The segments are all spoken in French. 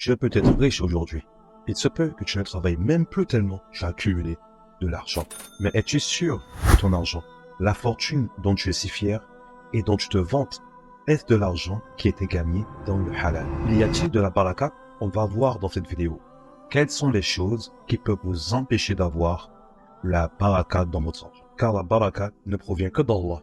Tu es peut-être riche aujourd'hui. Il se peut que tu ne travailles même plus tellement tu as accumulé de l'argent. Mais es-tu sûr que ton argent, la fortune dont tu es si fier et dont tu te vantes, est-ce de l'argent qui a été gagné dans le halal? Il y a-t-il de la baraka? On va voir dans cette vidéo. Quelles sont les choses qui peuvent vous empêcher d'avoir la baraka dans votre argent? Car la baraka ne provient que d'Allah.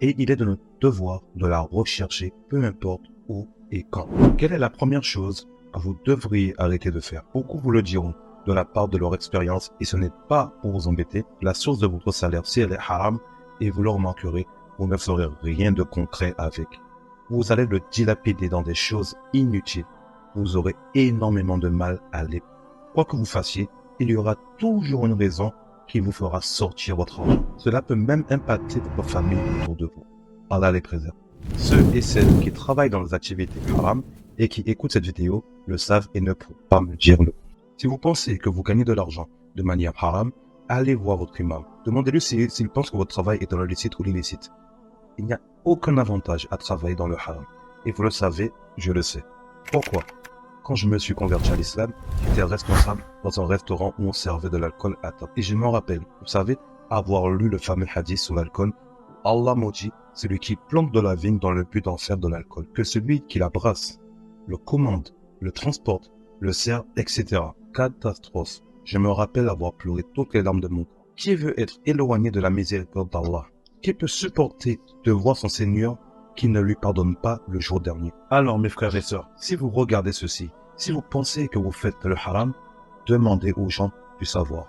Et il est de notre devoir de la rechercher, peu importe où et quand. Quelle est la première chose que vous devriez arrêter de faire? Beaucoup vous le diront de la part de leur expérience, et ce n'est pas pour vous embêter. La source de votre salaire, si elle est haram, et vous le remarquerez, vous ne ferez rien de concret avec. Vous allez le dilapider dans des choses inutiles. Vous aurez énormément de mal à les. Quoi que vous fassiez, il y aura toujours une raison qui vous fera sortir votre argent. Cela peut même impacter votre famille autour de vous. Allah les préserve. Ceux et celles qui travaillent dans les activités haram et qui écoutent cette vidéo le savent et ne pourront pas me dire le. Si vous pensez que vous gagnez de l'argent de manière haram, allez voir votre imam. Demandez-lui s'il pense que votre travail est dans le licite ou l'illicite. Il n'y a aucun avantage à travailler dans le haram. Et vous le savez, je le sais. Pourquoi? Quand je me suis converti à l'islam, j'étais responsable dans un restaurant où on servait de l'alcool à table. Et je me rappelle, vous savez, avoir lu le fameux hadith sur l'alcool. Allah maudit celui qui plante de la vigne dans le but d'en faire de l'alcool, que celui qui la brasse, le commande, le transporte, le sert, etc. Catastrophe. Je me rappelle avoir pleuré toutes les larmes de mon corps. Qui veut être éloigné de la miséricorde d'Allah? Qui peut supporter de voir son Seigneur qui ne lui pardonne pas le jour dernier? Alors mes frères et sœurs, si vous regardez ceci, si vous pensez que vous faites le haram, demandez aux gens du savoir.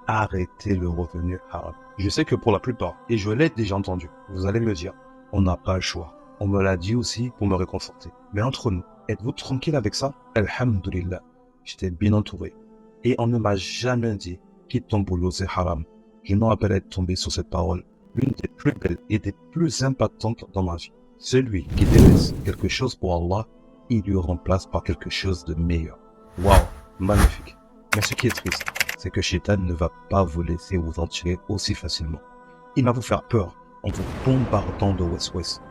Arrêtez le revenu haram. Je sais que pour la plupart, et je l'ai déjà entendu, vous allez me dire, on n'a pas le choix. On me l'a dit aussi pour me réconforter. Mais entre nous, êtes-vous tranquille avec ça? Alhamdulillah, j'étais bien entouré. Et on ne m'a jamais dit, quitte ton boulot, c'est haram. Je me rappelle être tombé sur cette parole, l'une des plus belles et des plus impactantes dans ma vie. Celui qui délaisse quelque chose pour Allah, il lui remplace par quelque chose de meilleur. Waouh, magnifique. Mais ce qui est triste, c'est que Shaitan ne va pas vous laisser vous en tirer aussi facilement. Il va vous faire peur en vous bombardant de West-West.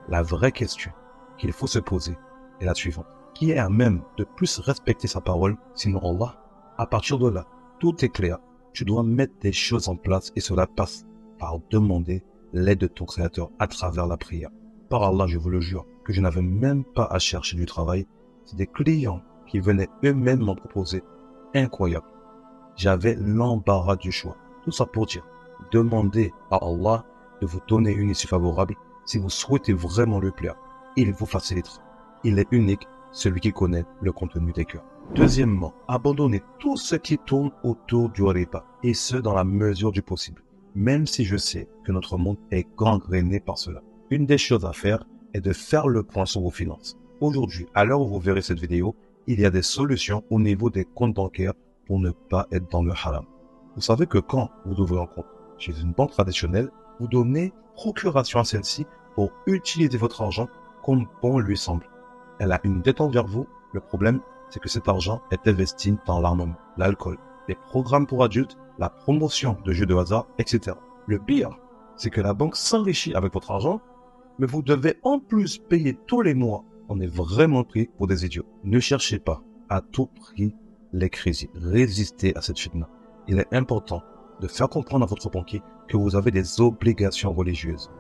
La vraie question qu'il faut se poser est la suivante. Qui est à même de plus respecter sa parole, sinon Allah? À partir de là, tout est clair. Tu dois mettre des choses en place et cela passe par demander l'aide de ton Créateur à travers la prière. Par Allah, je vous le jure, que je n'avais même pas à chercher du travail. C'est des clients qui venaient eux-mêmes m'en proposer. Incroyable. J'avais l'embarras du choix. Tout ça pour dire, demandez à Allah de vous donner une issue favorable si vous souhaitez vraiment lui plaire. Il vous facilitera. Il est unique, celui qui connaît le contenu des cœurs. Deuxièmement, abandonnez tout ce qui tourne autour du riba, et ce dans la mesure du possible, même si je sais que notre monde est gangréné par cela. Une des choses à faire est de faire le point sur vos finances. Aujourd'hui, à l'heure où vous verrez cette vidéo, il y a des solutions au niveau des comptes bancaires pour ne pas être dans le haram. Vous savez que quand vous ouvrez un compte chez une banque traditionnelle, vous donnez procuration à celle-ci pour utiliser votre argent comme bon lui semble. Elle a une dette envers vous. Le problème, c'est que cet argent est investi dans l'armement, l'alcool, les programmes pour adultes, la promotion de jeux de hasard, etc. Le pire, c'est que la banque s'enrichit avec votre argent, mais vous devez en plus payer tous les mois. On est vraiment pris pour des idiots. Ne cherchez pas à tout prix les crédits. Résistez à cette fitna. Il est important de faire comprendre à votre banquier que vous avez des obligations religieuses.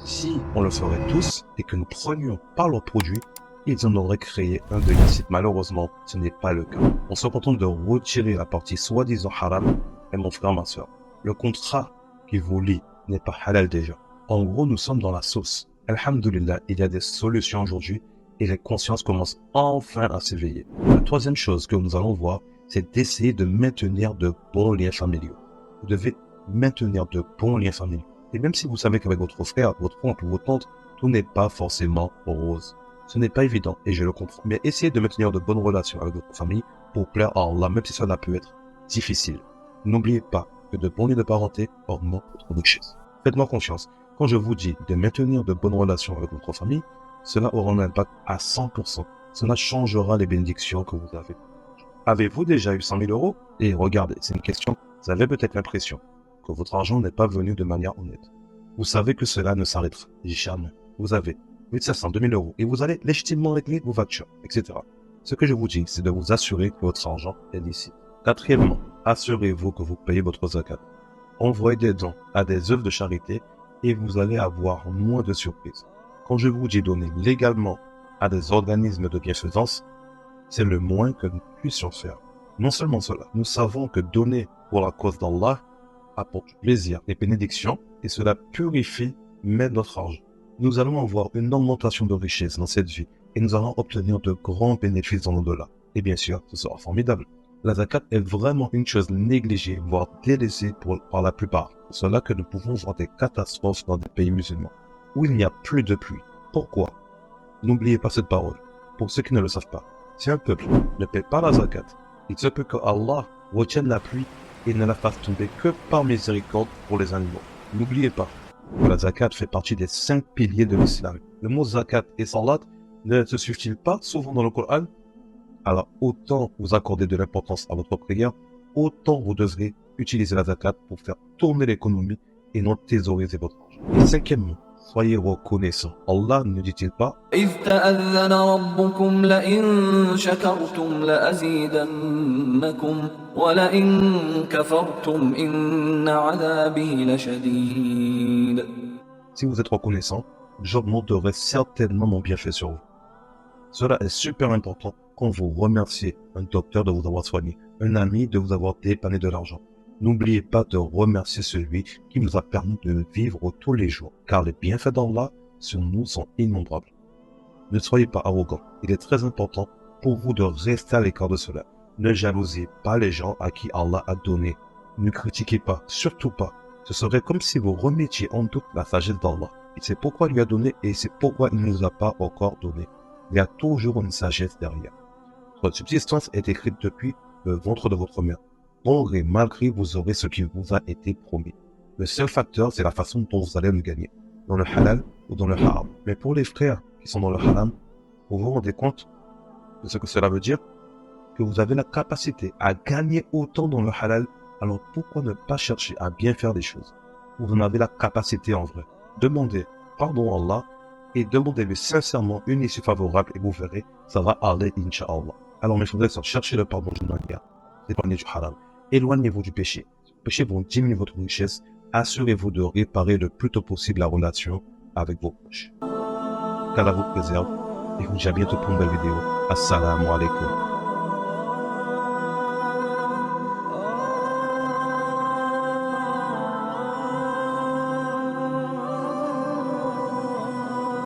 Si on le ferait tous et que nous prenions par leurs produits, ils en auraient créé un de licite. Malheureusement, ce n'est pas le cas. On se contente de retirer la partie soi-disant haram. Et mon frère, ma soeur, le contrat qui vous lie n'est pas halal déjà. En gros, nous sommes dans la sauce. Alhamdulillah, il y a des solutions aujourd'hui et les consciences commencent enfin à s'éveiller. La troisième chose que nous allons voir, c'est d'essayer de maintenir de bons liens familiaux. Vous devez maintenir de bons liens familiaux. Et même si vous savez qu'avec votre frère, votre oncle ou votre tante, tout n'est pas forcément rose. Ce n'est pas évident et je le comprends. Mais essayez de maintenir de bonnes relations avec votre famille pour plaire à Allah, même si cela peut être difficile. N'oubliez pas que de bons liens de parenté augmentent votre richesse. Faites-moi confiance. Quand je vous dis de maintenir de bonnes relations avec votre famille, cela aura un impact à 100%. Cela changera les bénédictions que vous avez. Avez-vous déjà eu 100 000 euros? Et regardez, c'est une question. Vous avez peut-être l'impression que votre argent n'est pas venu de manière honnête. Vous savez que cela ne s'arrêtera jamais. Vous avez 1500, 2000 euros et vous allez légitimement régler vos factures, etc. Ce que je vous dis, c'est de vous assurer que votre argent est licite. Quatrièmement, assurez-vous que vous payez votre zakat. Envoyez des dons à des œuvres de charité et vous allez avoir moins de surprises. Quand je vous dis donner légalement à des organismes de bienfaisance, c'est le moins que nous puissions faire. Non seulement cela, nous savons que donner pour la cause d'Allah apporte plaisir et bénédiction et cela purifie même notre argent. Nous allons avoir une augmentation de richesse dans cette vie et nous allons obtenir de grands bénéfices dans l'au-delà. Et bien sûr, ce sera formidable. La zakat est vraiment une chose négligée, voire délaissée par la plupart. C'est cela que nous pouvons voir des catastrophes dans des pays musulmans, où il n'y a plus de pluie. Pourquoi? N'oubliez pas cette parole. Pour ceux qui ne le savent pas, si un peuple ne paie pas la zakat, il se peut que Allah retienne la pluie et ne la fasse tomber que par miséricorde pour les animaux. N'oubliez pas que la zakat fait partie des 5 piliers de l'islam. Le mot zakat et salat ne se suivent-ils pas souvent dans le Coran? Alors autant vous accorder de l'importance à votre prière, autant vous devrez utiliser la zakat pour faire tourner l'économie et non thésauriser votre argent. Et cinquièmement, soyez reconnaissants. Allah ne dit-il pas إذ تأذن ربكم لئن شكرتم لأزيدنكم ولئن كفرتم إن عذابي لشديد. Si vous êtes reconnaissant, j'augmenterai certainement mon bienfait sur vous. Cela est super important quand vous remerciez un docteur de vous avoir soigné, un ami de vous avoir dépanné de l'argent. N'oubliez pas de remercier celui qui nous a permis de vivre tous les jours, car les bienfaits d'Allah sur nous sont innombrables. Ne soyez pas arrogants. Il est très important pour vous de rester à l'écart de cela. Ne jalousez pas les gens à qui Allah a donné. Ne critiquez pas, surtout pas. Ce serait comme si vous remettiez en doute la sagesse d'Allah. Il sait pourquoi il lui a donné et c'est pourquoi il ne nous a pas encore donné. Il y a toujours une sagesse derrière. Votre subsistance est écrite depuis le ventre de votre mère. Bon gré, mal gré, vous aurez ce qui vous a été promis. Le seul facteur, c'est la façon dont vous allez le gagner. Dans le halal ou dans le haram. Mais pour les frères qui sont dans le haram, vous vous rendez compte de ce que cela veut dire? Que vous avez la capacité à gagner autant dans le halal, alors pourquoi ne pas chercher à bien faire des choses? Vous en avez la capacité en vrai. Demandez pardon à Allah et demandez-lui sincèrement une issue favorable et vous verrez, ça va aller, Inch'Allah. Alors mes frères et sœurs, cherchez le pardon d'une manière, éloignez du haram, éloignez-vous du péché. Le péché va diminuer votre richesse, assurez-vous de réparer le plus tôt possible la relation avec vos proches. Qu'Allah vous préserve et vous dis à bientôt pour une nouvelle vidéo. Assalamu alaikum.